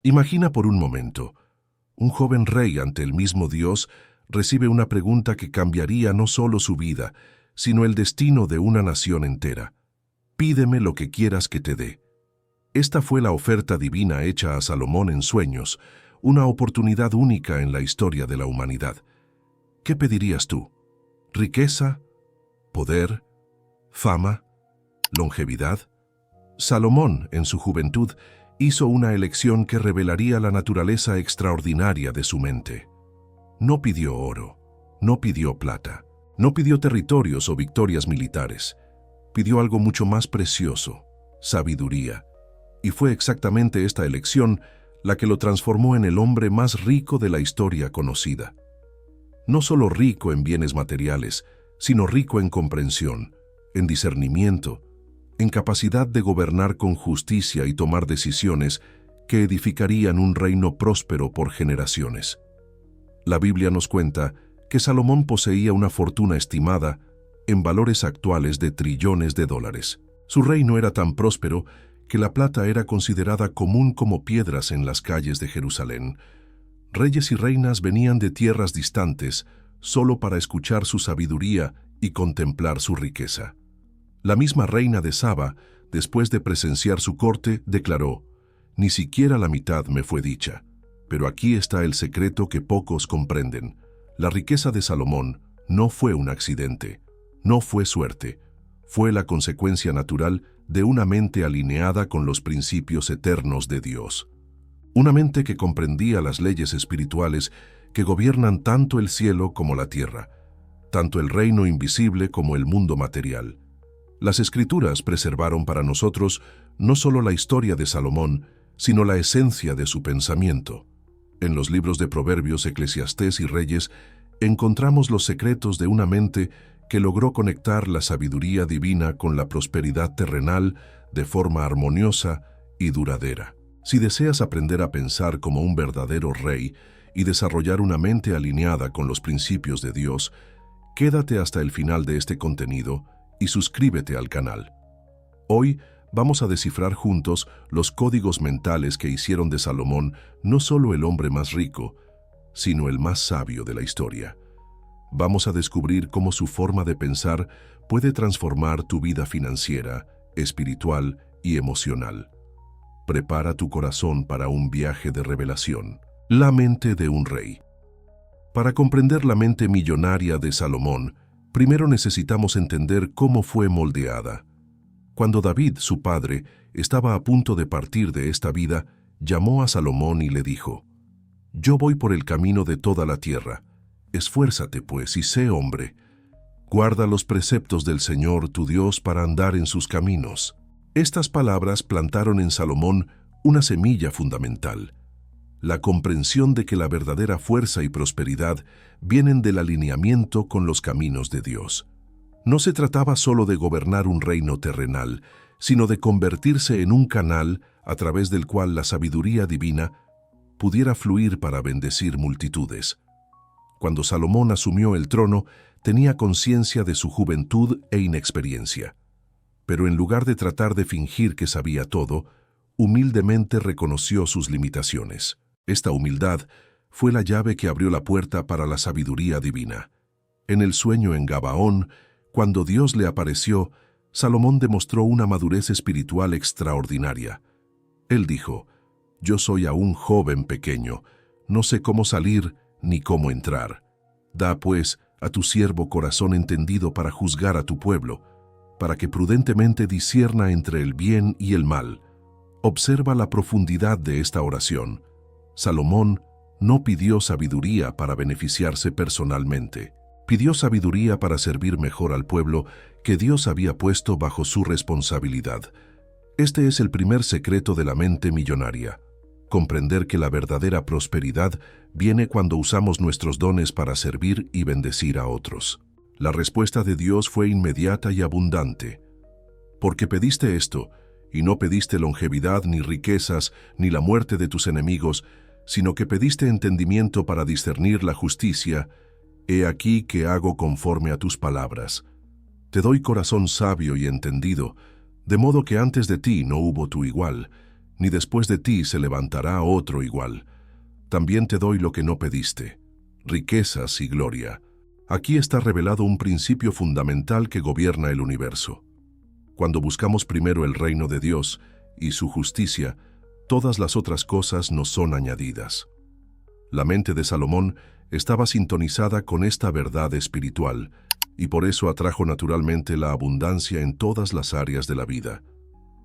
Imagina por un momento, un joven rey ante el mismo Dios recibe una pregunta que cambiaría no solo su vida, sino el destino de una nación entera. Pídeme lo que quieras que te dé. Esta fue la oferta divina hecha a Salomón en sueños, una oportunidad única en la historia de la humanidad. ¿Qué pedirías tú? ¿Riqueza? ¿Poder? ¿Fama? ¿Longevidad? Salomón, en su juventud, hizo una elección que revelaría la naturaleza extraordinaria de su mente. No pidió oro, no pidió plata, no pidió territorios o victorias militares. Pidió algo mucho más precioso, sabiduría. Y fue exactamente esta elección la que lo transformó en el hombre más rico de la historia conocida. No solo rico en bienes materiales, sino rico en comprensión, en discernimiento, en capacidad de gobernar con justicia y tomar decisiones que edificarían un reino próspero por generaciones. La Biblia nos cuenta que Salomón poseía una fortuna estimada en valores actuales de trillones de dólares. Su reino era tan próspero que la plata era considerada común como piedras en las calles de Jerusalén. Reyes y reinas venían de tierras distantes solo para escuchar su sabiduría y contemplar su riqueza. La misma reina de Saba, después de presenciar su corte, declaró: «Ni siquiera la mitad me fue dicha». Pero aquí está el secreto que pocos comprenden. La riqueza de Salomón no fue un accidente, no fue suerte, fue la consecuencia natural de una mente alineada con los principios eternos de Dios. Una mente que comprendía las leyes espirituales que gobiernan tanto el cielo como la tierra, tanto el reino invisible como el mundo material. Las Escrituras preservaron para nosotros no solo la historia de Salomón, sino la esencia de su pensamiento. En los libros de Proverbios, Eclesiastés y Reyes encontramos los secretos de una mente que logró conectar la sabiduría divina con la prosperidad terrenal de forma armoniosa y duradera. Si deseas aprender a pensar como un verdadero rey y desarrollar una mente alineada con los principios de Dios, quédate hasta el final de este contenido y suscríbete al canal. Hoy vamos a descifrar juntos los códigos mentales que hicieron de Salomón no solo el hombre más rico, sino el más sabio de la historia. Vamos a descubrir cómo su forma de pensar puede transformar tu vida financiera, espiritual y emocional. Prepara tu corazón para un viaje de revelación. La mente de un rey. Para comprender la mente millonaria de Salomón, primero necesitamos entender cómo fue moldeada. Cuando David, su padre, estaba a punto de partir de esta vida, llamó a Salomón y le dijo: «Yo voy por el camino de toda la tierra. Esfuérzate, pues, y sé hombre. Guarda los preceptos del Señor tu Dios para andar en sus caminos». Estas palabras plantaron en Salomón una semilla fundamental: la comprensión de que la verdadera fuerza y prosperidad vienen del alineamiento con los caminos de Dios. No se trataba solo de gobernar un reino terrenal, sino de convertirse en un canal a través del cual la sabiduría divina pudiera fluir para bendecir multitudes. Cuando Salomón asumió el trono, tenía conciencia de su juventud e inexperiencia. Pero en lugar de tratar de fingir que sabía todo, humildemente reconoció sus limitaciones. Esta humildad fue la llave que abrió la puerta para la sabiduría divina. En el sueño en Gabaón, cuando Dios le apareció, Salomón demostró una madurez espiritual extraordinaria. Él dijo: «Yo soy aún joven pequeño, no sé cómo salir ni cómo entrar. Da, pues, a tu siervo corazón entendido para juzgar a tu pueblo, para que prudentemente discierna entre el bien y el mal». Observa la profundidad de esta oración. Salomón no pidió sabiduría para beneficiarse personalmente. Pidió sabiduría para servir mejor al pueblo que Dios había puesto bajo su responsabilidad. Este es el primer secreto de la mente millonaria: comprender que la verdadera prosperidad viene cuando usamos nuestros dones para servir y bendecir a otros. La respuesta de Dios fue inmediata y abundante. «Porque pediste esto, y no pediste longevidad, ni riquezas, ni la muerte de tus enemigos, sino que pediste entendimiento para discernir la justicia, he aquí que hago conforme a tus palabras. Te doy corazón sabio y entendido, de modo que antes de ti no hubo tu igual, ni después de ti se levantará otro igual. También te doy lo que no pediste, riquezas y gloria. Aquí está revelado un principio fundamental que gobierna el universo. Cuando buscamos primero el reino de Dios y su justicia, todas las otras cosas nos son añadidas. La mente de Salomón estaba sintonizada con esta verdad espiritual y por eso atrajo naturalmente la abundancia en todas las áreas de la vida.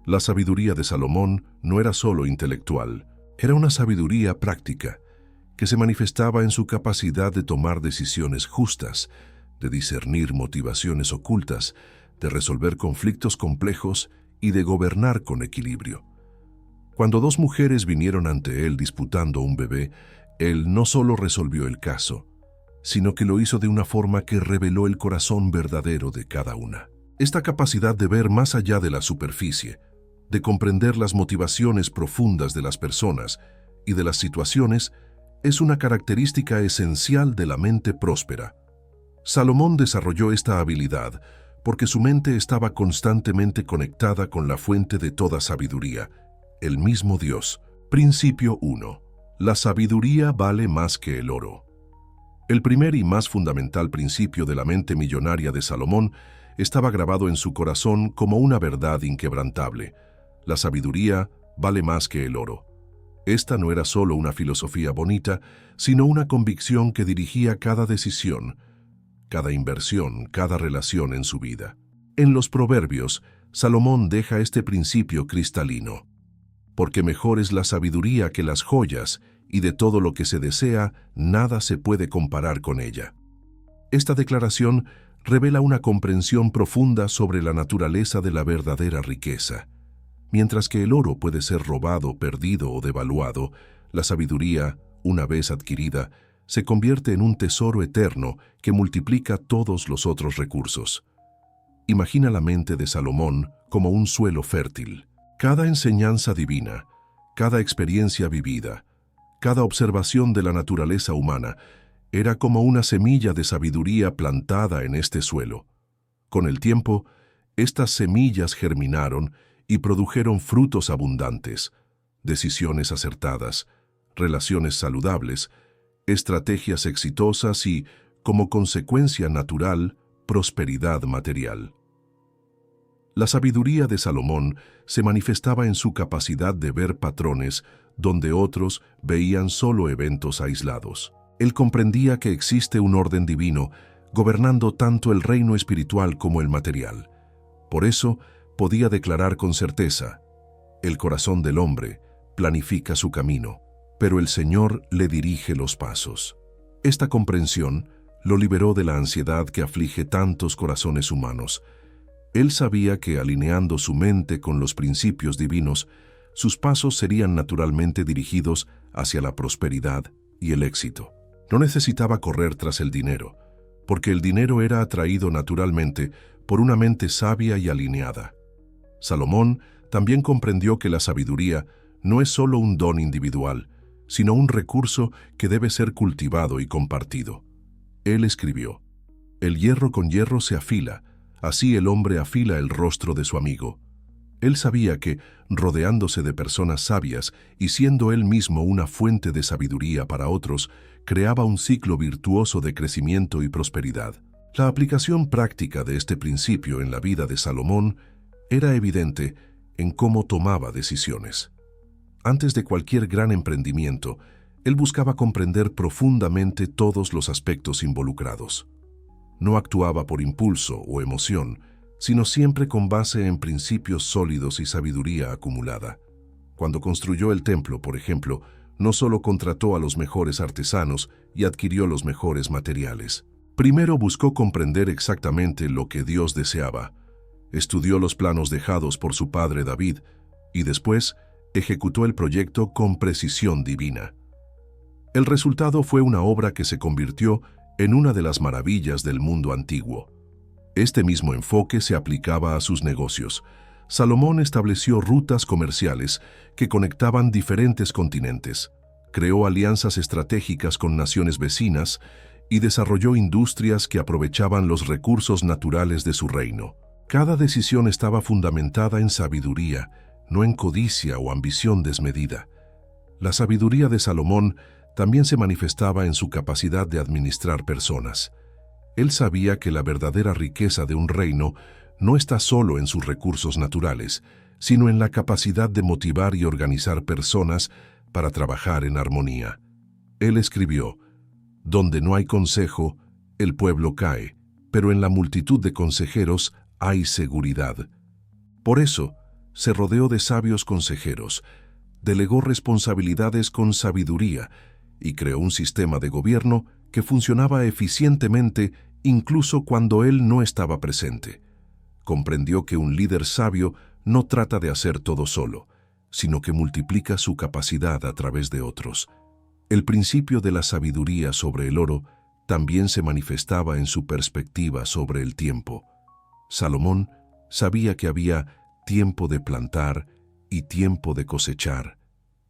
La sabiduría de Salomón no era solo intelectual, era una sabiduría práctica que se manifestaba en su capacidad de tomar decisiones justas, de discernir motivaciones ocultas, de resolver conflictos complejos y de gobernar con equilibrio. Cuando dos mujeres vinieron ante él disputando un bebé, él no solo resolvió el caso, sino que lo hizo de una forma que reveló el corazón verdadero de cada una. Esta capacidad de ver más allá de la superficie, de comprender las motivaciones profundas de las personas y de las situaciones, es una característica esencial de la mente próspera. Salomón desarrolló esta habilidad porque su mente estaba constantemente conectada con la fuente de toda sabiduría, el mismo Dios. Principio 1. La sabiduría vale más que el oro. El primer y más fundamental principio de la mente millonaria de Salomón estaba grabado en su corazón como una verdad inquebrantable. La sabiduría vale más que el oro. Esta no era solo una filosofía bonita, sino una convicción que dirigía cada decisión, cada inversión, cada relación en su vida. En los Proverbios, Salomón deja este principio cristalino. Porque mejor es la sabiduría que las joyas, y de todo lo que se desea, nada se puede comparar con ella. Esta declaración revela una comprensión profunda sobre la naturaleza de la verdadera riqueza. Mientras que el oro puede ser robado, perdido o devaluado, la sabiduría, una vez adquirida, se convierte en un tesoro eterno que multiplica todos los otros recursos. Imagina la mente de Salomón como un suelo fértil. Cada enseñanza divina, cada experiencia vivida, cada observación de la naturaleza humana era como una semilla de sabiduría plantada en este suelo. Con el tiempo, estas semillas germinaron y produjeron frutos abundantes, decisiones acertadas, relaciones saludables, estrategias exitosas y, como consecuencia natural, prosperidad material. La sabiduría de Salomón se manifestaba en su capacidad de ver patrones donde otros veían solo eventos aislados. Él comprendía que existe un orden divino gobernando tanto el reino espiritual como el material. Por eso, podía declarar con certeza: el corazón del hombre planifica su camino, pero el Señor le dirige los pasos. Esta comprensión lo liberó de la ansiedad que aflige tantos corazones humanos. Él sabía que alineando su mente con los principios divinos, sus pasos serían naturalmente dirigidos hacia la prosperidad y el éxito. No necesitaba correr tras el dinero, porque el dinero era atraído naturalmente por una mente sabia y alineada. Salomón también comprendió que la sabiduría no es solo un don individual, sino un recurso que debe ser cultivado y compartido. Él escribió: «El hierro con hierro se afila, así el hombre afila el rostro de su amigo». Él sabía que, rodeándose de personas sabias y siendo él mismo una fuente de sabiduría para otros, creaba un ciclo virtuoso de crecimiento y prosperidad. La aplicación práctica de este principio en la vida de Salomón era evidente en cómo tomaba decisiones. Antes de cualquier gran emprendimiento, él buscaba comprender profundamente todos los aspectos involucrados. No actuaba por impulso o emoción, sino siempre con base en principios sólidos y sabiduría acumulada. Cuando construyó el templo, por ejemplo, no solo contrató a los mejores artesanos y adquirió los mejores materiales. Primero buscó comprender exactamente lo que Dios deseaba, estudió los planos dejados por su padre David y después ejecutó el proyecto con precisión divina. El resultado fue una obra que se convirtió en una de las maravillas del mundo antiguo. Este mismo enfoque se aplicaba a sus negocios. Salomón estableció rutas comerciales que conectaban diferentes continentes, creó alianzas estratégicas con naciones vecinas y desarrolló industrias que aprovechaban los recursos naturales de su reino. Cada decisión estaba fundamentada en sabiduría, no en codicia o ambición desmedida. La sabiduría de Salomón también se manifestaba en su capacidad de administrar personas. Él sabía que la verdadera riqueza de un reino no está solo en sus recursos naturales, sino en la capacidad de motivar y organizar personas para trabajar en armonía. Él escribió: «Donde no hay consejo, el pueblo cae, pero en la multitud de consejeros hay seguridad». Por eso, se rodeó de sabios consejeros, delegó responsabilidades con sabiduría y creó un sistema de gobierno que funcionaba eficientemente incluso cuando él no estaba presente. Comprendió que un líder sabio no trata de hacer todo solo, sino que multiplica su capacidad a través de otros. El principio de la sabiduría sobre el oro también se manifestaba en su perspectiva sobre el tiempo. Salomón sabía que había tiempo de plantar y tiempo de cosechar,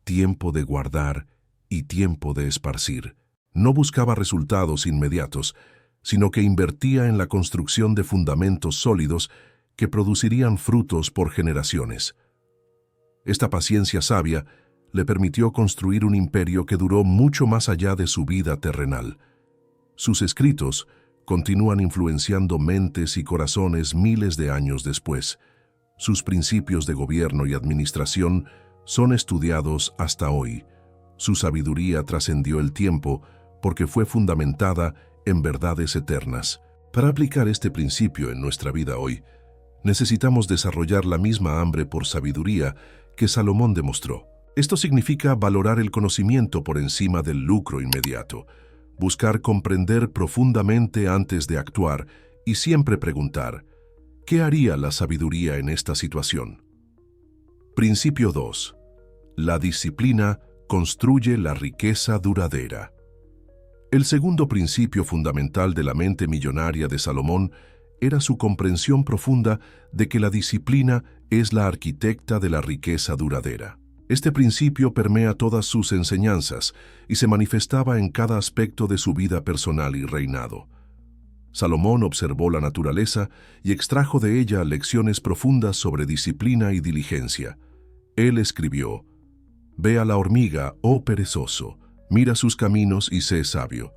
tiempo de guardar y tiempo de esparcir. No buscaba resultados inmediatos, sino que invertía en la construcción de fundamentos sólidos que producirían frutos por generaciones. Esta paciencia sabia le permitió construir un imperio que duró mucho más allá de su vida terrenal. Sus escritos continúan influenciando mentes y corazones miles de años después. Sus principios de gobierno y administración son estudiados hasta hoy. Su sabiduría trascendió el tiempo porque fue fundamentada en verdades eternas. Para aplicar este principio en nuestra vida hoy, necesitamos desarrollar la misma hambre por sabiduría que Salomón demostró. Esto significa valorar el conocimiento por encima del lucro inmediato, buscar comprender profundamente antes de actuar y siempre preguntar: ¿qué haría la sabiduría en esta situación? Principio 2. La disciplina construye la riqueza duradera. El segundo principio fundamental de la mente millonaria de Salomón era su comprensión profunda de que la disciplina es la arquitecta de la riqueza duradera. Este principio permea todas sus enseñanzas y se manifestaba en cada aspecto de su vida personal y reinado. Salomón observó la naturaleza y extrajo de ella lecciones profundas sobre disciplina y diligencia. Él escribió: «Ve a la hormiga, oh perezoso, mira sus caminos y sé sabio,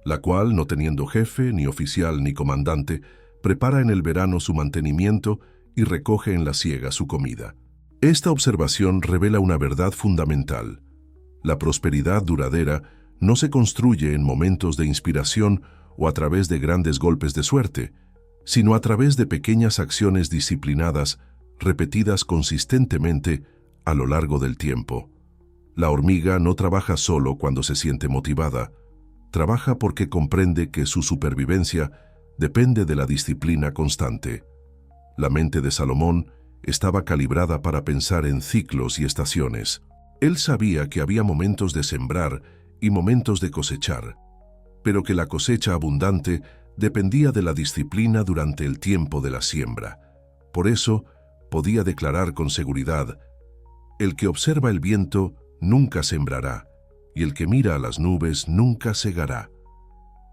la cual, no teniendo jefe, ni oficial, ni comandante, prepara en el verano su mantenimiento y recoge en la siega su comida». Esta observación revela una verdad fundamental. La prosperidad duradera no se construye en momentos de inspiración o a través de grandes golpes de suerte, sino a través de pequeñas acciones disciplinadas, repetidas consistentemente a lo largo del tiempo. La hormiga no trabaja solo cuando se siente motivada, trabaja porque comprende que su supervivencia depende de la disciplina constante. La mente de Salomón estaba calibrada para pensar en ciclos y estaciones. Él sabía que había momentos de sembrar y momentos de cosechar, pero que la cosecha abundante dependía de la disciplina durante el tiempo de la siembra. Por eso, podía declarar con seguridad: «El que observa el viento nunca sembrará, y el que mira a las nubes nunca segará».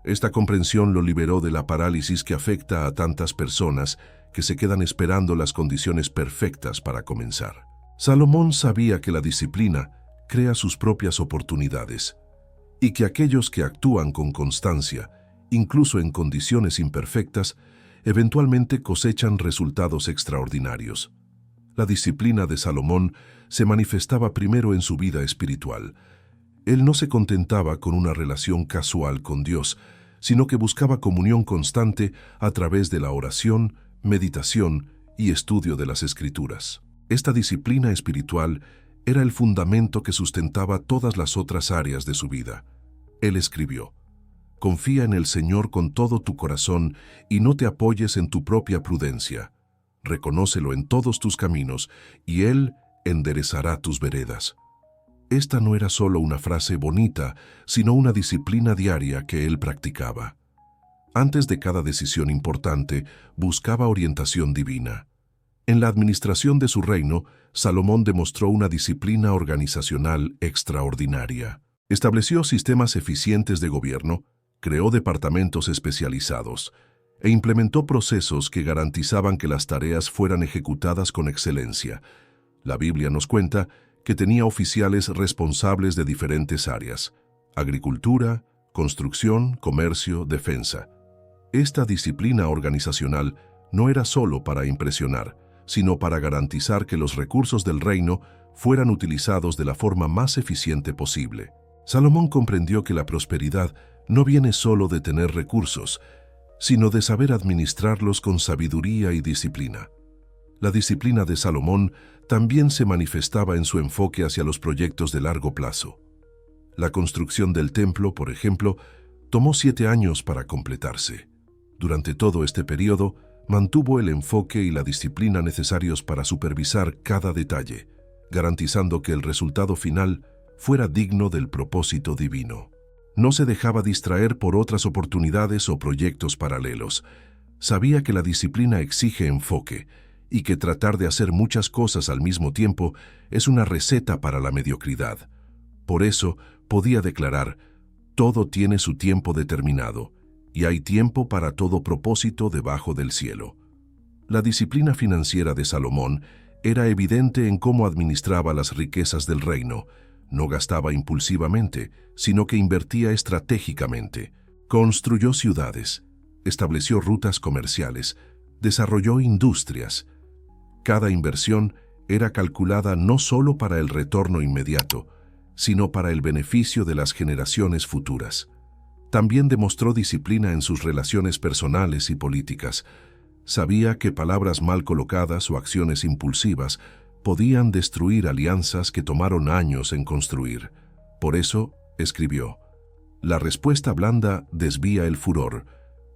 Esta comprensión lo liberó de la parálisis que afecta a tantas personas que se quedan esperando las condiciones perfectas para comenzar. Salomón sabía que la disciplina crea sus propias oportunidades y que aquellos que actúan con constancia, incluso en condiciones imperfectas, eventualmente cosechan resultados extraordinarios. La disciplina de Salomón se manifestaba primero en su vida espiritual. Él no se contentaba con una relación casual con Dios, sino que buscaba comunión constante a través de la oración, meditación y estudio de las Escrituras. Esta disciplina espiritual era el fundamento que sustentaba todas las otras áreas de su vida. Él escribió: «Confía en el Señor con todo tu corazón y no te apoyes en tu propia prudencia. Reconócelo en todos tus caminos y Él enderezará tus veredas». Esta no era solo una frase bonita, sino una disciplina diaria que él practicaba. Antes de cada decisión importante, buscaba orientación divina. En la administración de su reino, Salomón demostró una disciplina organizacional extraordinaria. Estableció sistemas eficientes de gobierno, creó departamentos especializados e implementó procesos que garantizaban que las tareas fueran ejecutadas con excelencia. La Biblia nos cuenta que tenía oficiales responsables de diferentes áreas: agricultura, construcción, comercio, defensa. Esta disciplina organizacional no era solo para impresionar, sino para garantizar que los recursos del reino fueran utilizados de la forma más eficiente posible. Salomón comprendió que la prosperidad no viene solo de tener recursos, sino de saber administrarlos con sabiduría y disciplina. La disciplina de Salomón también se manifestaba en su enfoque hacia los proyectos de largo plazo. La construcción del templo, por ejemplo, tomó 7 años para completarse. Durante todo este periodo, mantuvo el enfoque y la disciplina necesarios para supervisar cada detalle, garantizando que el resultado final fuera digno del propósito divino. No se dejaba distraer por otras oportunidades o proyectos paralelos. Sabía que la disciplina exige enfoque y que tratar de hacer muchas cosas al mismo tiempo es una receta para la mediocridad. Por eso podía declarar: todo tiene su tiempo determinado, y hay tiempo para todo propósito debajo del cielo. La disciplina financiera de Salomón era evidente en cómo administraba las riquezas del reino. No gastaba impulsivamente, sino que invertía estratégicamente. Construyó ciudades, estableció rutas comerciales, desarrolló industrias. Cada inversión era calculada no solo para el retorno inmediato, sino para el beneficio de las generaciones futuras. También demostró disciplina en sus relaciones personales y políticas. Sabía que palabras mal colocadas o acciones impulsivas podían destruir alianzas que tomaron años en construir. Por eso, escribió: la respuesta blanda desvía el furor,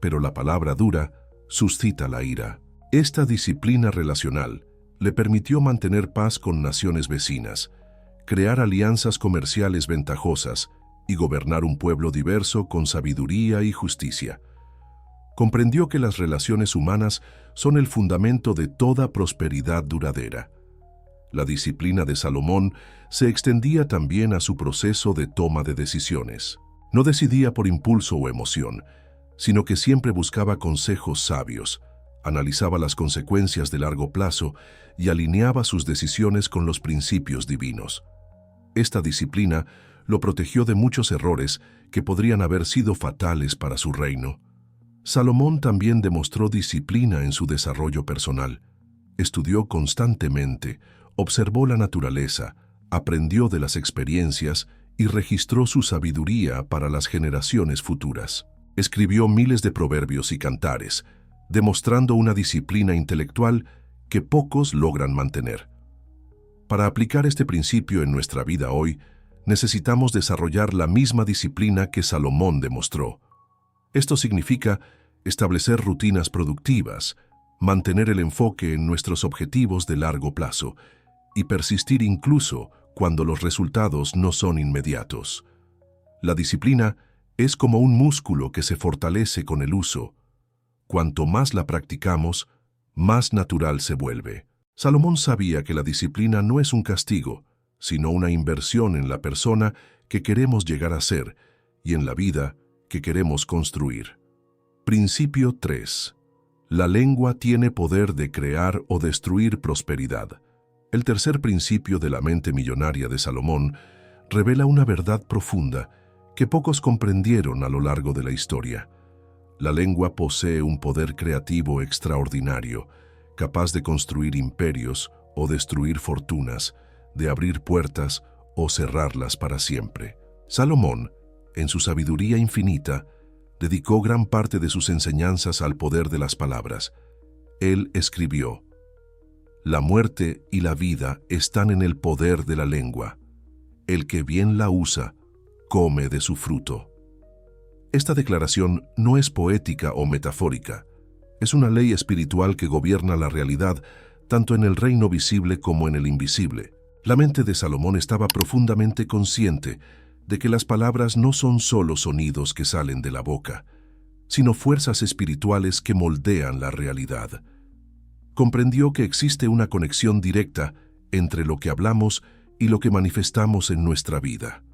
pero la palabra dura suscita la ira. Esta disciplina relacional le permitió mantener paz con naciones vecinas, crear alianzas comerciales ventajosas y gobernar un pueblo diverso con sabiduría y justicia. Comprendió que las relaciones humanas son el fundamento de toda prosperidad duradera. La disciplina de Salomón se extendía también a su proceso de toma de decisiones. No decidía por impulso o emoción, sino que siempre buscaba consejos sabios, analizaba las consecuencias de largo plazo y alineaba sus decisiones con los principios divinos. Esta disciplina lo protegió de muchos errores que podrían haber sido fatales para su reino. Salomón también demostró disciplina en su desarrollo personal. Estudió constantemente, observó la naturaleza, aprendió de las experiencias y registró su sabiduría para las generaciones futuras. Escribió miles de proverbios y cantares, demostrando una disciplina intelectual que pocos logran mantener. Para aplicar este principio en nuestra vida hoy, necesitamos desarrollar la misma disciplina que Salomón demostró. Esto significa establecer rutinas productivas, mantener el enfoque en nuestros objetivos de largo plazo y persistir incluso cuando los resultados no son inmediatos. La disciplina es como un músculo que se fortalece con el uso. Cuanto más la practicamos, más natural se vuelve. Salomón sabía que la disciplina no es un castigo, sino una inversión en la persona que queremos llegar a ser y en la vida que queremos construir. Principio 3. La lengua tiene poder de crear o destruir prosperidad. El tercer principio de la mente millonaria de Salomón revela una verdad profunda que pocos comprendieron a lo largo de la historia. La lengua posee un poder creativo extraordinario, capaz de construir imperios o destruir fortunas, de abrir puertas o cerrarlas para siempre. Salomón, en su sabiduría infinita, dedicó gran parte de sus enseñanzas al poder de las palabras. Él escribió: la muerte y la vida están en el poder de la lengua. El que bien la usa, come de su fruto. Esta declaración no es poética o metafórica. Es una ley espiritual que gobierna la realidad tanto en el reino visible como en el invisible. La mente de Salomón estaba profundamente consciente de que las palabras no son solo sonidos que salen de la boca, sino fuerzas espirituales que moldean la realidad. Comprendió que existe una conexión directa entre lo que hablamos y lo que manifestamos en nuestra vida.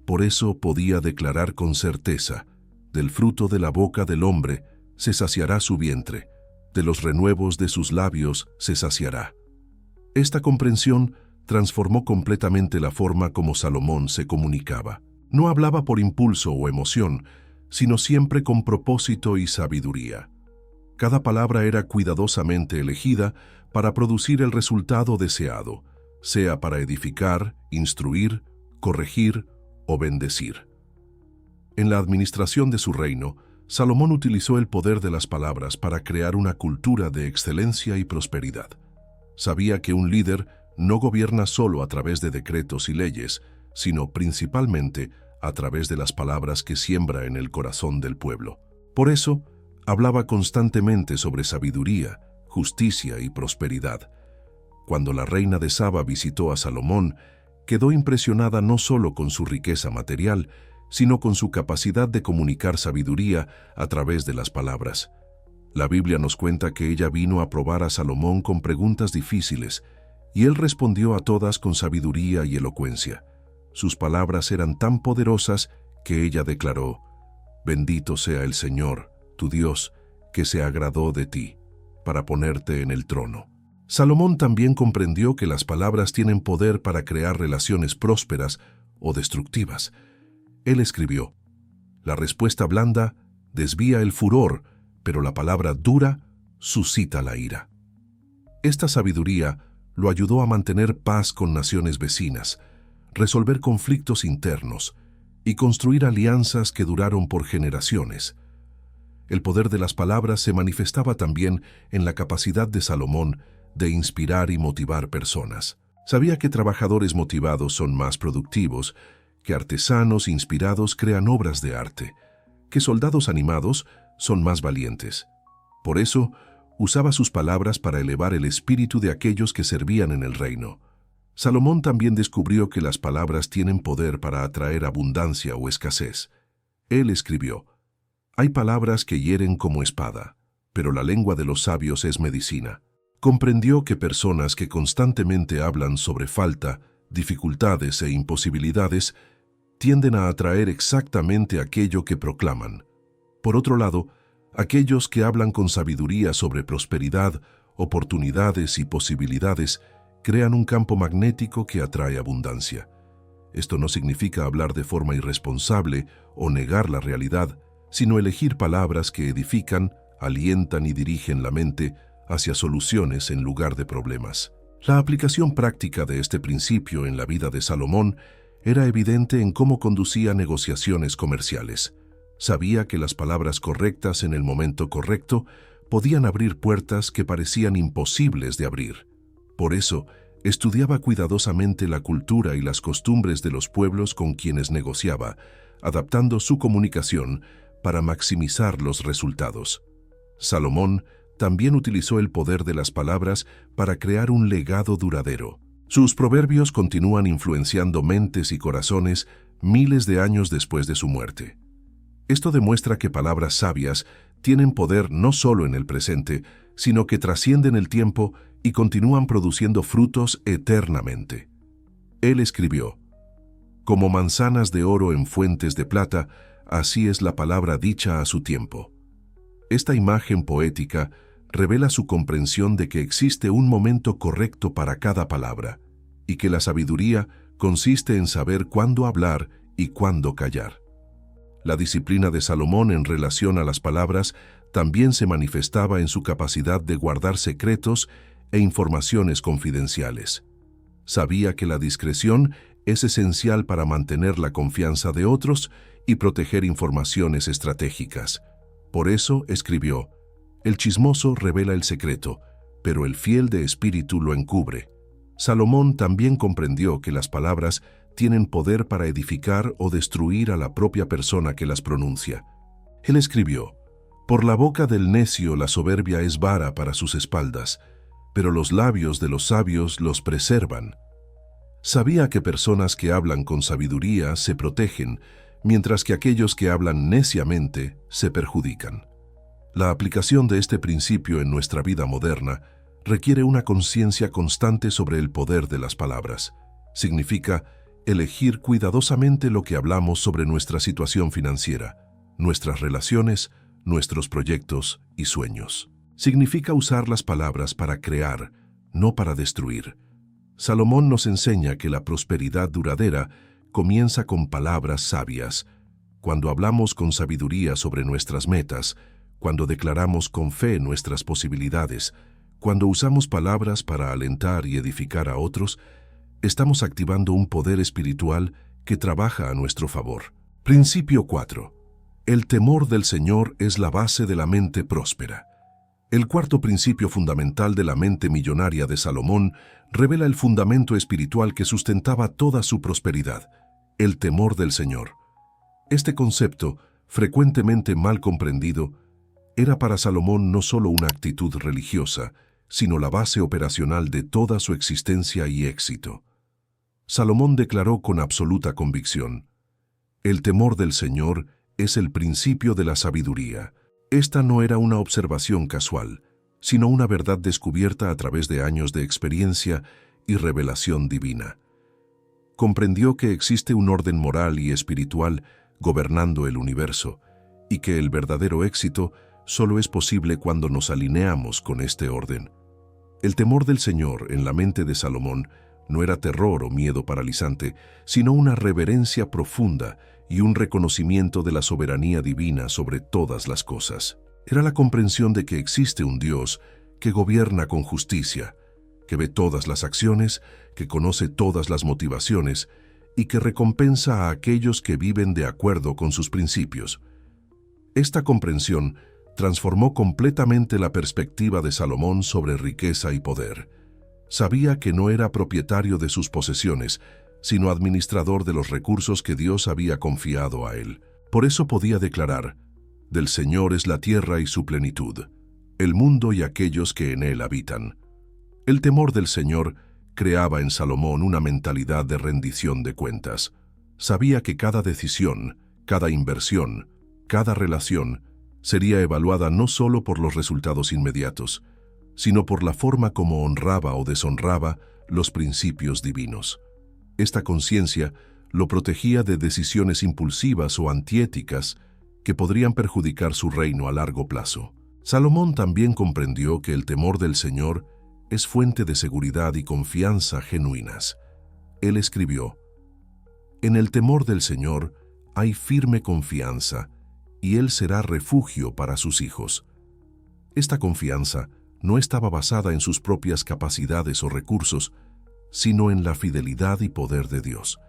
Por eso podía declarar con certeza: del fruto de la boca del hombre se saciará su vientre, de los renuevos de sus labios se saciará. Esta comprensión transformó completamente la forma como Salomón se comunicaba. No hablaba por impulso o emoción, sino siempre con propósito y sabiduría. Cada palabra era cuidadosamente elegida para producir el resultado deseado, sea para edificar, instruir, corregir o bendecir. En la administración de su reino, Salomón utilizó el poder de las palabras para crear una cultura de excelencia y prosperidad. Sabía que un líder no gobierna solo a través de decretos y leyes, sino principalmente a través de las palabras que siembra en el corazón del pueblo. Por eso, hablaba constantemente sobre sabiduría, justicia y prosperidad. Cuando la reina de Saba visitó a Salomón, quedó impresionada no solo con su riqueza material, sino con su capacidad de comunicar sabiduría a través de las palabras. La Biblia nos cuenta que ella vino a probar a Salomón con preguntas difíciles, y él respondió a todas con sabiduría y elocuencia. Sus palabras eran tan poderosas que ella declaró: «Bendito sea el Señor, tu Dios, que se agradó de ti, para ponerte en el trono». Salomón también comprendió que las palabras tienen poder para crear relaciones prósperas o destructivas. Él escribió: «La respuesta blanda desvía el furor, pero la palabra dura suscita la ira». Esta sabiduría lo ayudó a mantener paz con naciones vecinas, resolver conflictos internos y construir alianzas que duraron por generaciones. El poder de las palabras se manifestaba también en la capacidad de Salomón de inspirar y motivar personas. Sabía que trabajadores motivados son más productivos, que artesanos inspirados crean obras de arte, que soldados animados son más valientes. Por eso, usaba sus palabras para elevar el espíritu de aquellos que servían en el reino. Salomón también descubrió que las palabras tienen poder para atraer abundancia o escasez. Él escribió: «Hay palabras que hieren como espada, pero la lengua de los sabios es medicina». Comprendió que personas que constantemente hablan sobre falta, dificultades e imposibilidades tienden a atraer exactamente aquello que proclaman. Por otro lado, aquellos que hablan con sabiduría sobre prosperidad, oportunidades y posibilidades crean un campo magnético que atrae abundancia. Esto no significa hablar de forma irresponsable o negar la realidad, sino elegir palabras que edifican, alientan y dirigen la mente hacia soluciones en lugar de problemas. La aplicación práctica de este principio en la vida de Salomón era evidente en cómo conducía negociaciones comerciales. Sabía que las palabras correctas en el momento correcto podían abrir puertas que parecían imposibles de abrir. Por eso, estudiaba cuidadosamente la cultura y las costumbres de los pueblos con quienes negociaba, adaptando su comunicación para maximizar los resultados. Salomón también utilizó el poder de las palabras para crear un legado duradero. Sus proverbios continúan influenciando mentes y corazones miles de años después de su muerte. Esto demuestra que palabras sabias tienen poder no solo en el presente, sino que trascienden el tiempo y continúan produciendo frutos eternamente. Él escribió: «Como manzanas de oro en fuentes de plata, así es la palabra dicha a su tiempo». Esta imagen poética revela su comprensión de que existe un momento correcto para cada palabra, y que la sabiduría consiste en saber cuándo hablar y cuándo callar. La disciplina de Salomón en relación a las palabras también se manifestaba en su capacidad de guardar secretos e informaciones confidenciales. Sabía que la discreción es esencial para mantener la confianza de otros y proteger informaciones estratégicas. Por eso escribió: «El chismoso revela el secreto, pero el fiel de espíritu lo encubre». Salomón también comprendió que las palabras tienen poder para edificar o destruir a la propia persona que las pronuncia. Él escribió: «Por la boca del necio la soberbia es vara para sus espaldas, pero los labios de los sabios los preservan». Sabía que personas que hablan con sabiduría se protegen, mientras que aquellos que hablan neciamente se perjudican. La aplicación de este principio en nuestra vida moderna requiere una conciencia constante sobre el poder de las palabras. Significa elegir cuidadosamente lo que hablamos sobre nuestra situación financiera, nuestras relaciones, nuestros proyectos y sueños. Significa usar las palabras para crear, no para destruir. Salomón nos enseña que la prosperidad duradera comienza con palabras sabias. Cuando hablamos con sabiduría sobre nuestras metas, cuando declaramos con fe nuestras posibilidades, cuando usamos palabras para alentar y edificar a otros, estamos activando un poder espiritual que trabaja a nuestro favor. Principio 4. El temor del Señor es la base de la mente próspera. El cuarto principio fundamental de la mente millonaria de Salomón revela el fundamento espiritual que sustentaba toda su prosperidad: el temor del Señor. Este concepto, frecuentemente mal comprendido, era para Salomón no solo una actitud religiosa, sino la base operacional de toda su existencia y éxito. Salomón declaró con absoluta convicción: el temor del Señor es el principio de la sabiduría. Esta no era una observación casual, sino una verdad descubierta a través de años de experiencia y revelación divina. Comprendió que existe un orden moral y espiritual gobernando el universo, y que el verdadero éxito solo es posible cuando nos alineamos con este orden. El temor del Señor en la mente de Salomón no era terror o miedo paralizante, sino una reverencia profunda y un reconocimiento de la soberanía divina sobre todas las cosas. Era la comprensión de que existe un Dios que gobierna con justicia, que ve todas las acciones, que conoce todas las motivaciones y que recompensa a aquellos que viven de acuerdo con sus principios. Esta comprensión transformó completamente la perspectiva de Salomón sobre riqueza y poder. Sabía que no era propietario de sus posesiones, sino administrador de los recursos que Dios había confiado a él. Por eso podía declarar: del Señor es la tierra y su plenitud, el mundo y aquellos que en él habitan. El temor del Señor creaba en Salomón una mentalidad de rendición de cuentas. Sabía que cada decisión, cada inversión, cada relación sería evaluada no solo por los resultados inmediatos, sino por la forma como honraba o deshonraba los principios divinos. Esta conciencia lo protegía de decisiones impulsivas o antiéticas que podrían perjudicar su reino a largo plazo. Salomón también comprendió que el temor del Señor es fuente de seguridad y confianza genuinas. Él escribió: en el temor del Señor hay firme confianza, y Él será refugio para sus hijos. Esta confianza no estaba basada en sus propias capacidades o recursos, sino en la fidelidad y poder de Dios.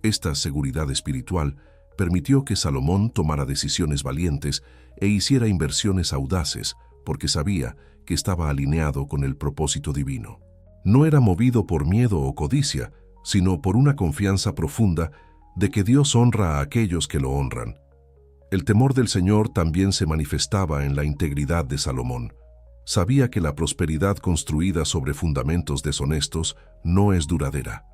Esta seguridad espiritual permitió que Salomón tomara decisiones valientes e hiciera inversiones audaces, porque sabía que estaba alineado con el propósito divino. No era movido por miedo o codicia, sino por una confianza profunda de que Dios honra a aquellos que lo honran. El temor del Señor también se manifestaba en la integridad de Salomón. Sabía que la prosperidad construida sobre fundamentos deshonestos no es duradera.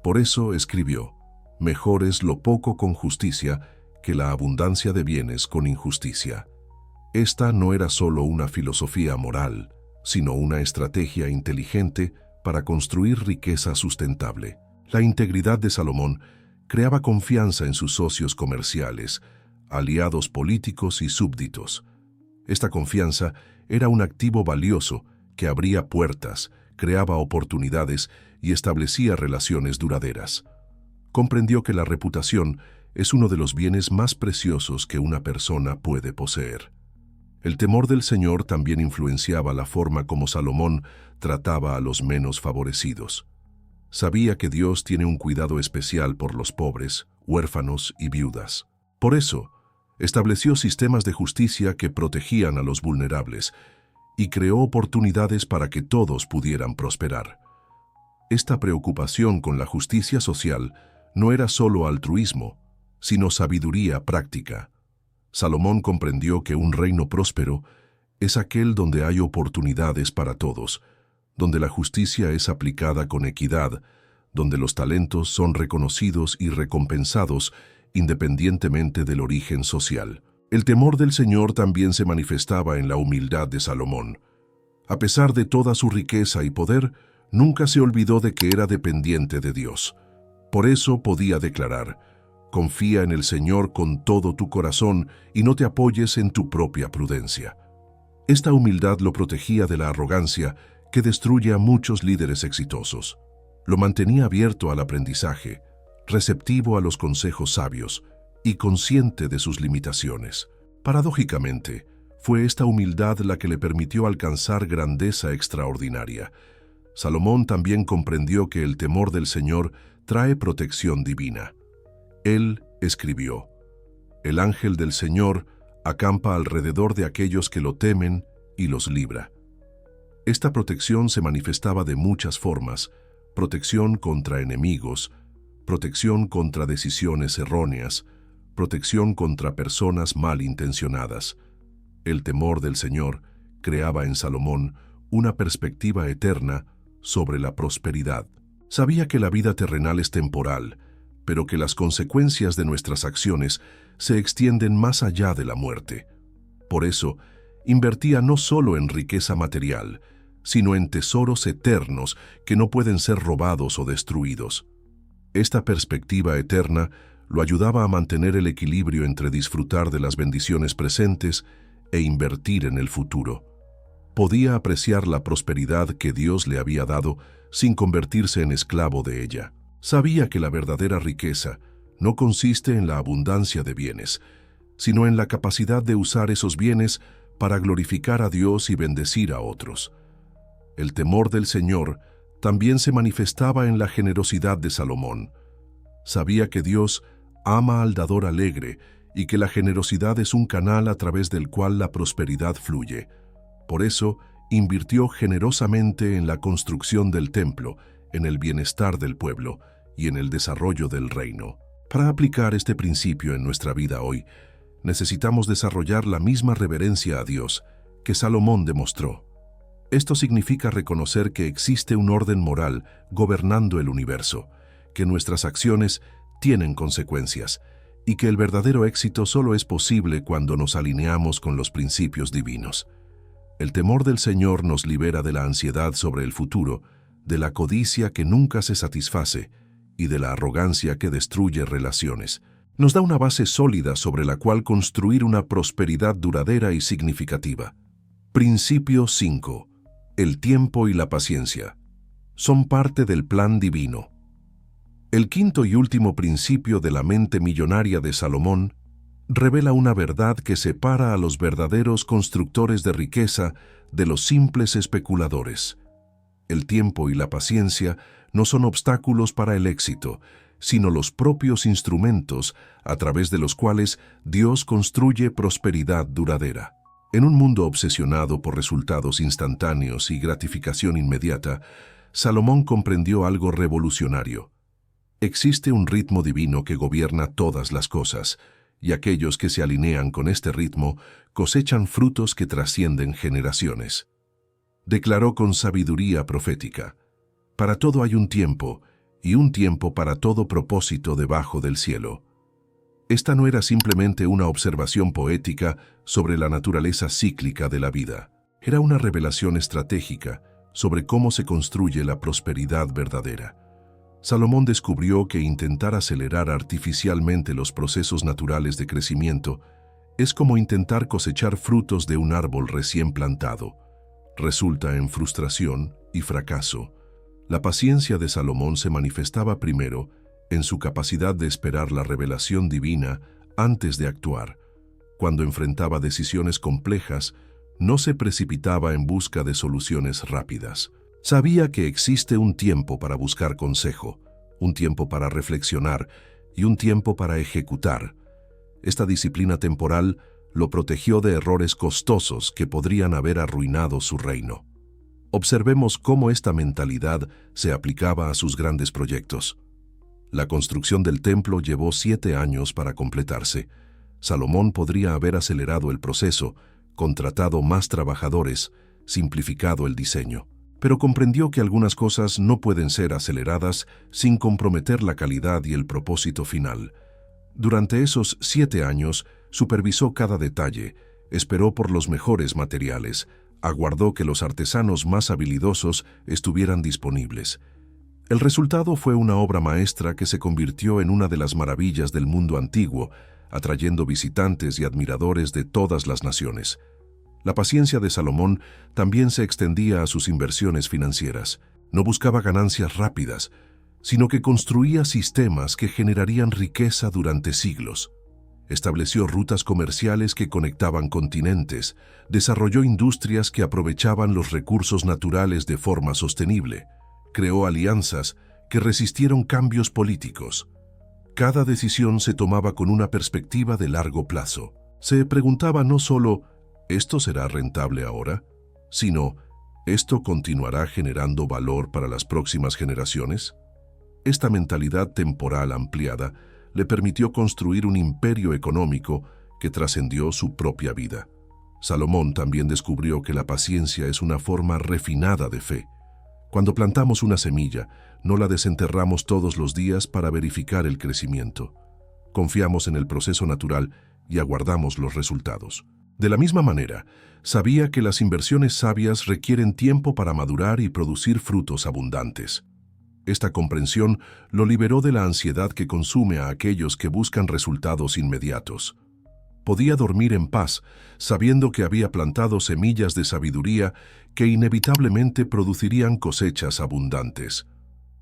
Por eso escribió: mejor es lo poco con justicia que la abundancia de bienes con injusticia. Esta no era solo una filosofía moral, sino una estrategia inteligente para construir riqueza sustentable. La integridad de Salomón creaba confianza en sus socios comerciales, aliados políticos y súbditos. Esta confianza era un activo valioso que abría puertas, creaba oportunidades y establecía relaciones duraderas. Comprendió que la reputación es uno de los bienes más preciosos que una persona puede poseer. El temor del Señor también influenciaba la forma como Salomón trataba a los menos favorecidos. Sabía que Dios tiene un cuidado especial por los pobres, huérfanos y viudas. Por eso, estableció sistemas de justicia que protegían a los vulnerables y creó oportunidades para que todos pudieran prosperar. Esta preocupación con la justicia social no era solo altruismo, sino sabiduría práctica. Salomón comprendió que un reino próspero es aquel donde hay oportunidades para todos, donde la justicia es aplicada con equidad, donde los talentos son reconocidos y recompensados independientemente del origen social. El temor del Señor también se manifestaba en la humildad de Salomón. A pesar de toda su riqueza y poder, nunca se olvidó de que era dependiente de Dios. Por eso podía declarar: confía en el Señor con todo tu corazón y no te apoyes en tu propia prudencia. Esta humildad lo protegía de la arrogancia que destruye a muchos líderes exitosos. Lo mantenía abierto al aprendizaje, receptivo a los consejos sabios y consciente de sus limitaciones. Paradójicamente, fue esta humildad la que le permitió alcanzar grandeza extraordinaria. Salomón también comprendió que el temor del Señor trae protección divina. Él escribió: «El ángel del Señor acampa alrededor de aquellos que lo temen y los libra». Esta protección se manifestaba de muchas formas: protección contra enemigos, protección contra decisiones erróneas, protección contra personas malintencionadas. El temor del Señor creaba en Salomón una perspectiva eterna sobre la prosperidad. Sabía que la vida terrenal es temporal, pero que las consecuencias de nuestras acciones se extienden más allá de la muerte. Por eso, invertía no solo en riqueza material, sino en tesoros eternos que no pueden ser robados o destruidos. Esta perspectiva eterna lo ayudaba a mantener el equilibrio entre disfrutar de las bendiciones presentes e invertir en el futuro. Podía apreciar la prosperidad que Dios le había dado sin convertirse en esclavo de ella. Sabía que la verdadera riqueza no consiste en la abundancia de bienes, sino en la capacidad de usar esos bienes para glorificar a Dios y bendecir a otros. El temor del Señor también se manifestaba en la generosidad de Salomón. Sabía que Dios ama al dador alegre y que la generosidad es un canal a través del cual la prosperidad fluye. Por eso, invirtió generosamente en la construcción del templo, en el bienestar del pueblo y en el desarrollo del reino. Para aplicar este principio en nuestra vida hoy, necesitamos desarrollar la misma reverencia a Dios que Salomón demostró. Esto significa reconocer que existe un orden moral gobernando el universo, que nuestras acciones tienen consecuencias y que el verdadero éxito solo es posible cuando nos alineamos con los principios divinos. El temor del Señor nos libera de la ansiedad sobre el futuro, de la codicia que nunca se satisface y de la arrogancia que destruye relaciones. Nos da una base sólida sobre la cual construir una prosperidad duradera y significativa. Principio 5. El tiempo y la paciencia son parte del plan divino. El quinto y último principio de la mente millonaria de Salomón revela una verdad que separa a los verdaderos constructores de riqueza de los simples especuladores. El tiempo y la paciencia no son obstáculos para el éxito, sino los propios instrumentos a través de los cuales Dios construye prosperidad duradera. En un mundo obsesionado por resultados instantáneos y gratificación inmediata, Salomón comprendió algo revolucionario. Existe un ritmo divino que gobierna todas las cosas, y aquellos que se alinean con este ritmo cosechan frutos que trascienden generaciones. Declaró con sabiduría profética: «Para todo hay un tiempo, y un tiempo para todo propósito debajo del cielo». Esta no era simplemente una observación poética sobre la naturaleza cíclica de la vida. Era una revelación estratégica sobre cómo se construye la prosperidad verdadera. Salomón descubrió que intentar acelerar artificialmente los procesos naturales de crecimiento es como intentar cosechar frutos de un árbol recién plantado. Resulta en frustración y fracaso. La paciencia de Salomón se manifestaba primero en su capacidad de esperar la revelación divina antes de actuar. Cuando enfrentaba decisiones complejas, no se precipitaba en busca de soluciones rápidas. Sabía que existe un tiempo para buscar consejo, un tiempo para reflexionar y un tiempo para ejecutar. Esta disciplina temporal lo protegió de errores costosos que podrían haber arruinado su reino. Observemos cómo esta mentalidad se aplicaba a sus grandes proyectos. La construcción del templo llevó 7 años para completarse. Salomón podría haber acelerado el proceso, contratado más trabajadores, simplificado el diseño. Pero comprendió que algunas cosas no pueden ser aceleradas sin comprometer la calidad y el propósito final. Durante esos 7 años, supervisó cada detalle, esperó por los mejores materiales, aguardó que los artesanos más habilidosos estuvieran disponibles. El resultado fue una obra maestra que se convirtió en una de las maravillas del mundo antiguo, atrayendo visitantes y admiradores de todas las naciones. La paciencia de Salomón también se extendía a sus inversiones financieras. No buscaba ganancias rápidas, sino que construía sistemas que generarían riqueza durante siglos. Estableció rutas comerciales que conectaban continentes, desarrolló industrias que aprovechaban los recursos naturales de forma sostenible, creó alianzas que resistieron cambios políticos. Cada decisión se tomaba con una perspectiva de largo plazo. Se preguntaba no solo ¿esto será rentable ahora?, sino ¿esto continuará generando valor para las próximas generaciones? Esta mentalidad temporal ampliada le permitió construir un imperio económico que trascendió su propia vida. Salomón también descubrió que la paciencia es una forma refinada de fe. Cuando plantamos una semilla, no la desenterramos todos los días para verificar el crecimiento. Confiamos en el proceso natural y aguardamos los resultados. De la misma manera, sabía que las inversiones sabias requieren tiempo para madurar y producir frutos abundantes. Esta comprensión lo liberó de la ansiedad que consume a aquellos que buscan resultados inmediatos. Podía dormir en paz, sabiendo que había plantado semillas de sabiduría que inevitablemente producirían cosechas abundantes.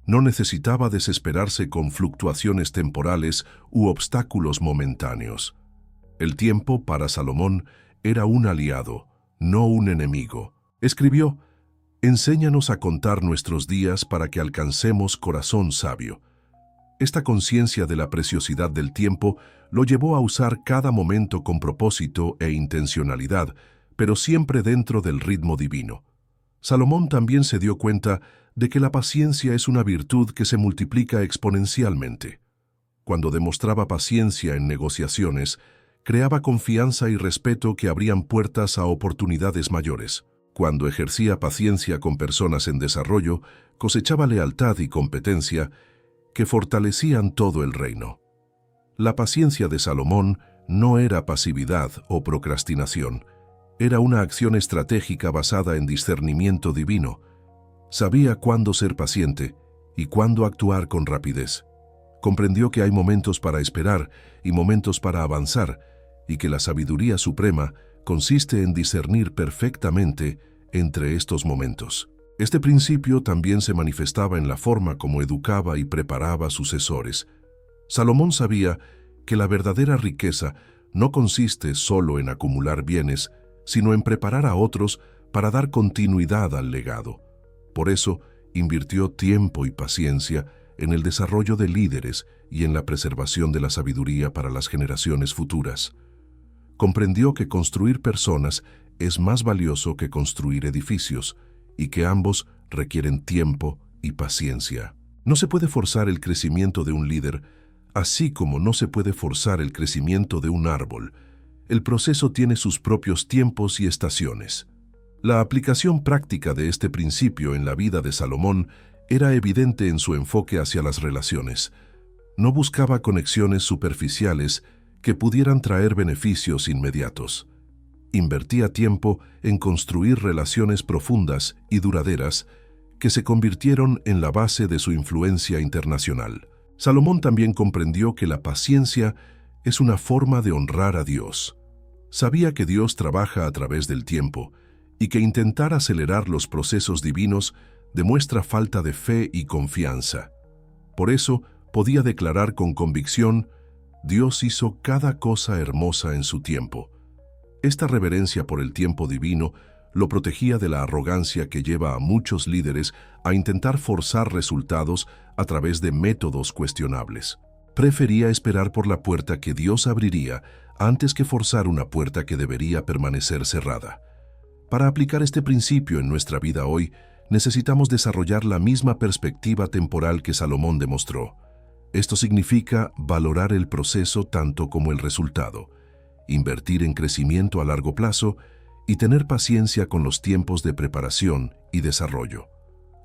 No necesitaba desesperarse con fluctuaciones temporales u obstáculos momentáneos. El tiempo, para Salomón, era un aliado, no un enemigo. Escribió: «Enséñanos a contar nuestros días para que alcancemos corazón sabio». Esta conciencia de la preciosidad del tiempo lo llevó a usar cada momento con propósito e intencionalidad, pero siempre dentro del ritmo divino. Salomón también se dio cuenta de que la paciencia es una virtud que se multiplica exponencialmente. Cuando demostraba paciencia en negociaciones, creaba confianza y respeto que abrían puertas a oportunidades mayores. Cuando ejercía paciencia con personas en desarrollo, cosechaba lealtad y competencia que fortalecían todo el reino. La paciencia de Salomón no era pasividad o procrastinación, era una acción estratégica basada en discernimiento divino. Sabía cuándo ser paciente y cuándo actuar con rapidez. Comprendió que hay momentos para esperar y momentos para avanzar, y que la sabiduría suprema consiste en discernir perfectamente entre estos momentos. Este principio también se manifestaba en la forma como educaba y preparaba sucesores. Salomón sabía que la verdadera riqueza no consiste solo en acumular bienes, sino en preparar a otros para dar continuidad al legado. Por eso, invirtió tiempo y paciencia en el desarrollo de líderes y en la preservación de la sabiduría para las generaciones futuras. Comprendió que construir personas es más valioso que construir edificios y que ambos requieren tiempo y paciencia. No se puede forzar el crecimiento de un líder, así como no se puede forzar el crecimiento de un árbol. El proceso tiene sus propios tiempos y estaciones. La aplicación práctica de este principio en la vida de Salomón era evidente en su enfoque hacia las relaciones. No buscaba conexiones superficiales que pudieran traer beneficios inmediatos. Invertía tiempo en construir relaciones profundas y duraderas que se convirtieron en la base de su influencia internacional. Salomón también comprendió que la paciencia es una forma de honrar a Dios. Sabía que Dios trabaja a través del tiempo y que intentar acelerar los procesos divinos demuestra falta de fe y confianza. Por eso podía declarar con convicción: Dios hizo cada cosa hermosa en su tiempo. Esta reverencia por el tiempo divino lo protegía de la arrogancia que lleva a muchos líderes a intentar forzar resultados a través de métodos cuestionables. Prefería esperar por la puerta que Dios abriría antes que forzar una puerta que debería permanecer cerrada. Para aplicar este principio en nuestra vida hoy, necesitamos desarrollar la misma perspectiva temporal que Salomón demostró. Esto significa valorar el proceso tanto como el resultado, invertir en crecimiento a largo plazo y tener paciencia con los tiempos de preparación y desarrollo.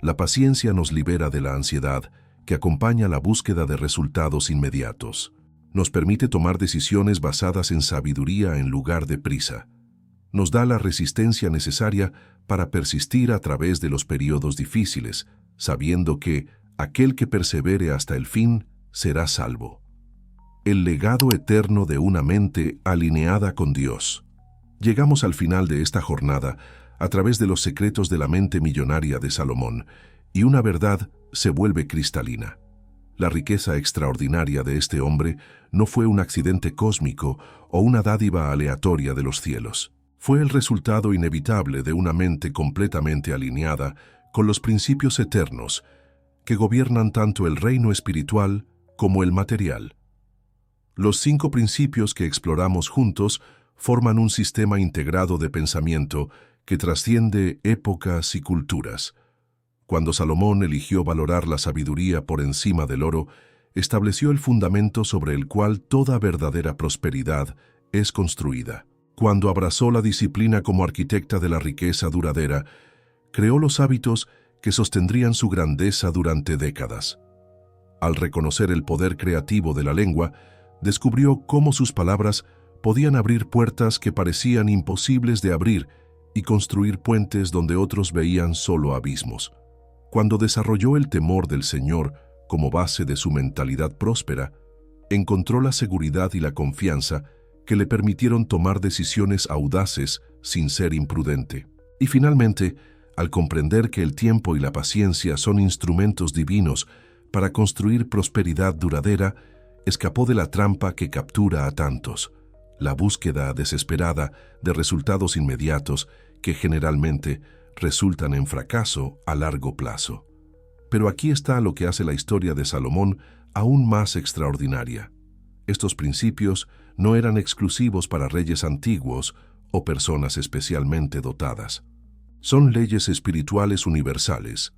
La paciencia nos libera de la ansiedad que acompaña la búsqueda de resultados inmediatos. Nos permite tomar decisiones basadas en sabiduría en lugar de prisa. Nos da la resistencia necesaria para persistir a través de los periodos difíciles, sabiendo que aquel que persevere hasta el fin será salvo. El legado eterno de una mente alineada con Dios. Llegamos al final de esta jornada a través de los secretos de la mente millonaria de Salomón, y una verdad se vuelve cristalina. La riqueza extraordinaria de este hombre no fue un accidente cósmico o una dádiva aleatoria de los cielos. Fue el resultado inevitable de una mente completamente alineada con los principios eternos que gobiernan tanto el reino espiritual como el material. Los 5 principios que exploramos juntos forman un sistema integrado de pensamiento que trasciende épocas y culturas. Cuando Salomón eligió valorar la sabiduría por encima del oro, estableció el fundamento sobre el cual toda verdadera prosperidad es construida. Cuando abrazó la disciplina como arquitecta de la riqueza duradera, creó los hábitos que sostendrían su grandeza durante décadas. Al reconocer el poder creativo de la lengua, descubrió cómo sus palabras podían abrir puertas que parecían imposibles de abrir y construir puentes donde otros veían solo abismos. Cuando desarrolló el temor del Señor como base de su mentalidad próspera, encontró la seguridad y la confianza que le permitieron tomar decisiones audaces sin ser imprudente. Y finalmente, al comprender que el tiempo y la paciencia son instrumentos divinos para construir prosperidad duradera, escapó de la trampa que captura a tantos, la búsqueda desesperada de resultados inmediatos que generalmente resultan en fracaso a largo plazo. Pero aquí está lo que hace la historia de Salomón aún más extraordinaria. Estos principios no eran exclusivos para reyes antiguos o personas especialmente dotadas. Son leyes espirituales universales,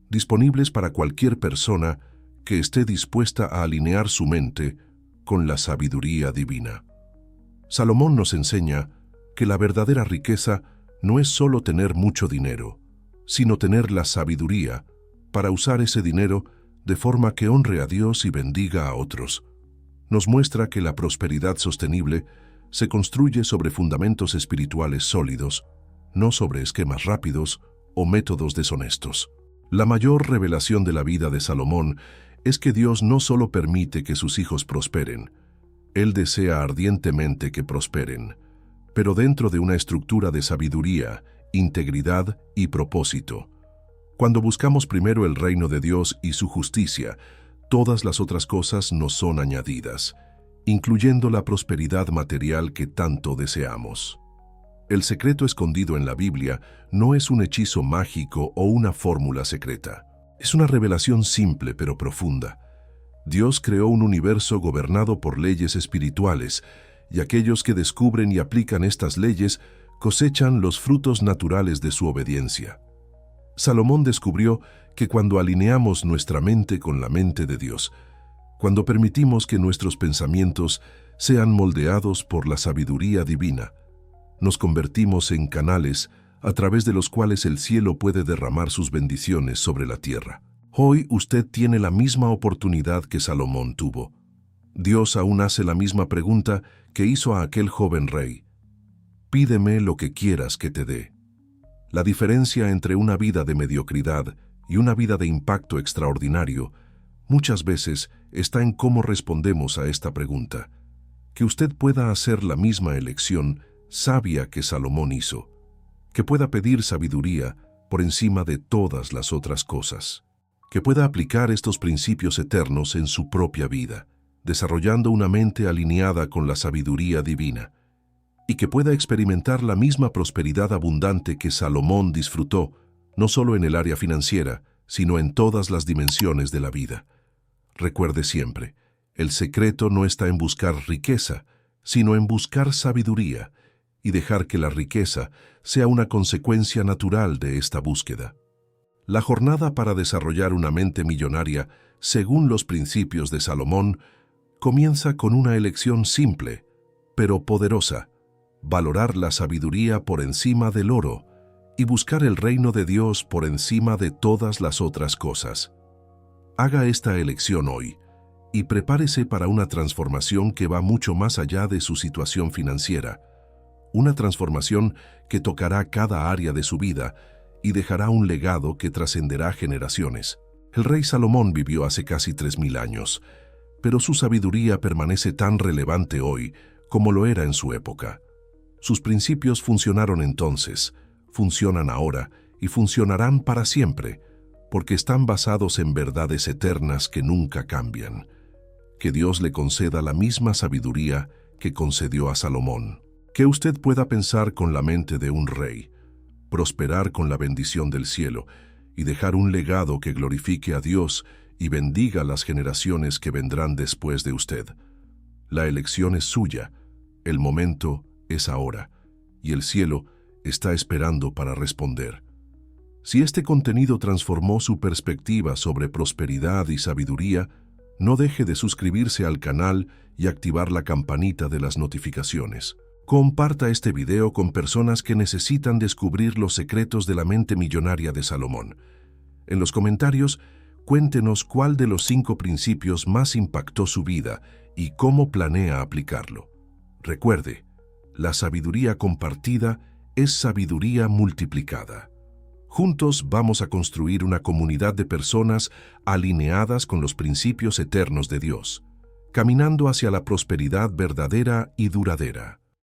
disponibles para cualquier persona que esté dispuesta a alinear su mente con la sabiduría divina. Salomón nos enseña que la verdadera riqueza no es solo tener mucho dinero, sino tener la sabiduría para usar ese dinero de forma que honre a Dios y bendiga a otros. Nos muestra que la prosperidad sostenible se construye sobre fundamentos espirituales sólidos, no sobre esquemas rápidos o métodos deshonestos. La mayor revelación de la vida de Salomón es que Dios no solo permite que sus hijos prosperen, Él desea ardientemente que prosperen, pero dentro de una estructura de sabiduría, integridad y propósito. Cuando buscamos primero el reino de Dios y su justicia, todas las otras cosas nos son añadidas, incluyendo la prosperidad material que tanto deseamos. El secreto escondido en la Biblia no es un hechizo mágico o una fórmula secreta. Es una revelación simple pero profunda. Dios creó un universo gobernado por leyes espirituales, y aquellos que descubren y aplican estas leyes cosechan los frutos naturales de su obediencia. Salomón descubrió que cuando alineamos nuestra mente con la mente de Dios, cuando permitimos que nuestros pensamientos sean moldeados por la sabiduría divina, nos convertimos en canales a través de los cuales el cielo puede derramar sus bendiciones sobre la tierra. Hoy usted tiene la misma oportunidad que Salomón tuvo. Dios aún hace la misma pregunta que hizo a aquel joven rey. Pídeme lo que quieras que te dé. La diferencia entre una vida de mediocridad y una vida de impacto extraordinario muchas veces está en cómo respondemos a esta pregunta. Que usted pueda hacer la misma elección sabia que Salomón hizo, que pueda pedir sabiduría por encima de todas las otras cosas, que pueda aplicar estos principios eternos en su propia vida, desarrollando una mente alineada con la sabiduría divina, y que pueda experimentar la misma prosperidad abundante que Salomón disfrutó, no solo en el área financiera, sino en todas las dimensiones de la vida. Recuerde siempre, el secreto no está en buscar riqueza, sino en buscar sabiduría, y dejar que la riqueza sea una consecuencia natural de esta búsqueda. La jornada para desarrollar una mente millonaria, según los principios de Salomón, comienza con una elección simple, pero poderosa: valorar la sabiduría por encima del oro y buscar el reino de Dios por encima de todas las otras cosas. Haga esta elección hoy y prepárese para una transformación que va mucho más allá de su situación financiera, una transformación que tocará cada área de su vida y dejará un legado que trascenderá generaciones. El rey Salomón vivió hace casi 3000 años, pero su sabiduría permanece tan relevante hoy como lo era en su época. Sus principios funcionaron entonces, funcionan ahora y funcionarán para siempre, porque están basados en verdades eternas que nunca cambian. Que Dios le conceda la misma sabiduría que concedió a Salomón. Que usted pueda pensar con la mente de un rey, prosperar con la bendición del cielo y dejar un legado que glorifique a Dios y bendiga las generaciones que vendrán después de usted. La elección es suya, el momento es ahora, y el cielo está esperando para responder. Si este contenido transformó su perspectiva sobre prosperidad y sabiduría, no deje de suscribirse al canal y activar la campanita de las notificaciones. Comparta este video con personas que necesitan descubrir los secretos de la mente millonaria de Salomón. En los comentarios, cuéntenos cuál de los 5 principios más impactó su vida y cómo planea aplicarlo. Recuerde, la sabiduría compartida es sabiduría multiplicada. Juntos vamos a construir una comunidad de personas alineadas con los principios eternos de Dios, caminando hacia la prosperidad verdadera y duradera.